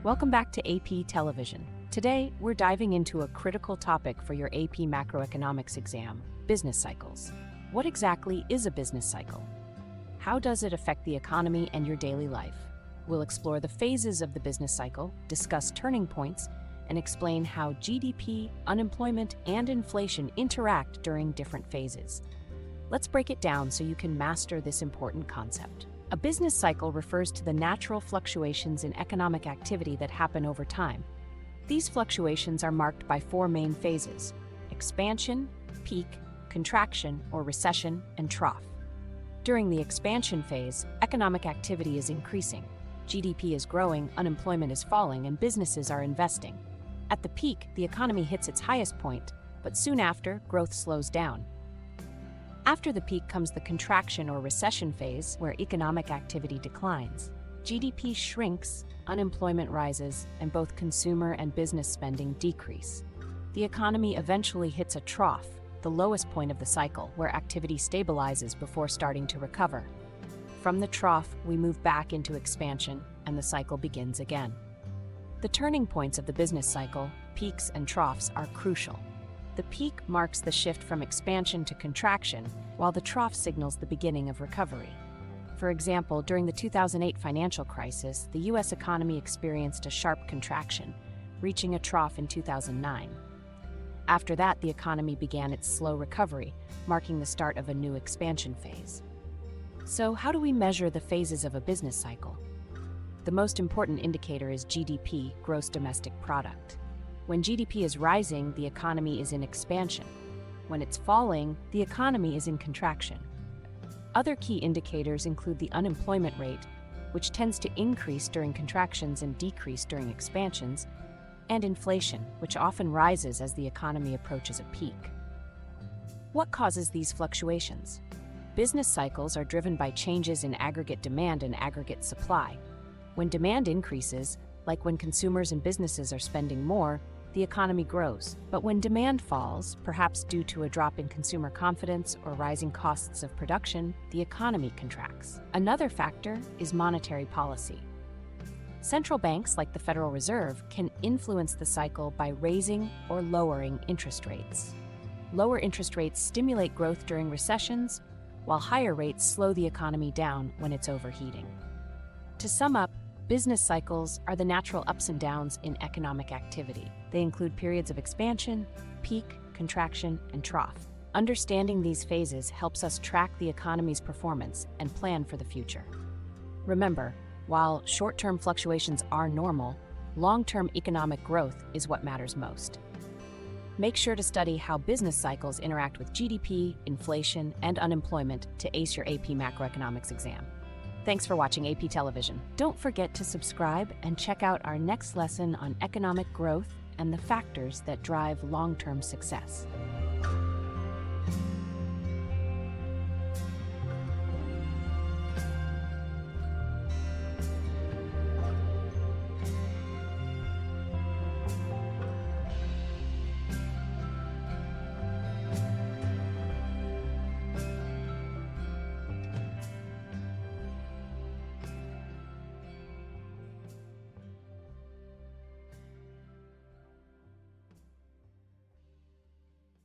Welcome back to AP Television. Today, we're diving into a critical topic for your AP Macroeconomics exam, business cycles. What exactly is a business cycle? How does it affect the economy and your daily life? We'll explore the phases of the business cycle, discuss turning points, and explain how GDP, unemployment, and inflation interact during different phases. Let's break it down so you can master this important concept. A business cycle refers to the natural fluctuations in economic activity that happen over time. These fluctuations are marked by four main phases: expansion, peak, contraction or recession, and trough. During the expansion phase, economic activity is increasing. GDP is growing, unemployment is falling, and businesses are investing. At the peak, the economy hits its highest point, but soon after, growth slows down. After the peak comes the contraction or recession phase, where economic activity declines. GDP shrinks, unemployment rises, and both consumer and business spending decrease. The economy eventually hits a trough, the lowest point of the cycle, where activity stabilizes before starting to recover. From the trough, we move back into expansion, and the cycle begins again. The turning points of the business cycle, peaks and troughs, are crucial. The peak marks the shift from expansion to contraction, while the trough signals the beginning of recovery. For example, during the 2008 financial crisis, the U.S. economy experienced a sharp contraction, reaching a trough in 2009. After that, the economy began its slow recovery, marking the start of a new expansion phase. So, how do we measure the phases of a business cycle? The most important indicator is GDP, gross domestic product. When GDP is rising, the economy is in expansion. When it's falling, the economy is in contraction. Other key indicators include the unemployment rate, which tends to increase during contractions and decrease during expansions, and inflation, which often rises as the economy approaches a peak. What causes these fluctuations? Business cycles are driven by changes in aggregate demand and aggregate supply. When demand increases, like when consumers and businesses are spending more, the economy grows. But when demand falls, perhaps due to a drop in consumer confidence or rising costs of production, the economy contracts. Another factor is monetary policy. Central banks, like the Federal Reserve, can influence the cycle by raising or lowering interest rates. Lower interest rates stimulate growth during recessions, while higher rates slow the economy down when it's overheating. To sum up, business cycles are the natural ups and downs in economic activity. They include periods of expansion, peak, contraction, and trough. Understanding these phases helps us track the economy's performance and plan for the future. Remember, while short-term fluctuations are normal, long-term economic growth is what matters most. Make sure to study how business cycles interact with GDP, inflation, and unemployment to ace your AP Macroeconomics exam. Thanks for watching AP Television. Don't forget to subscribe and check out our next lesson on economic growth and the factors that drive long-term success.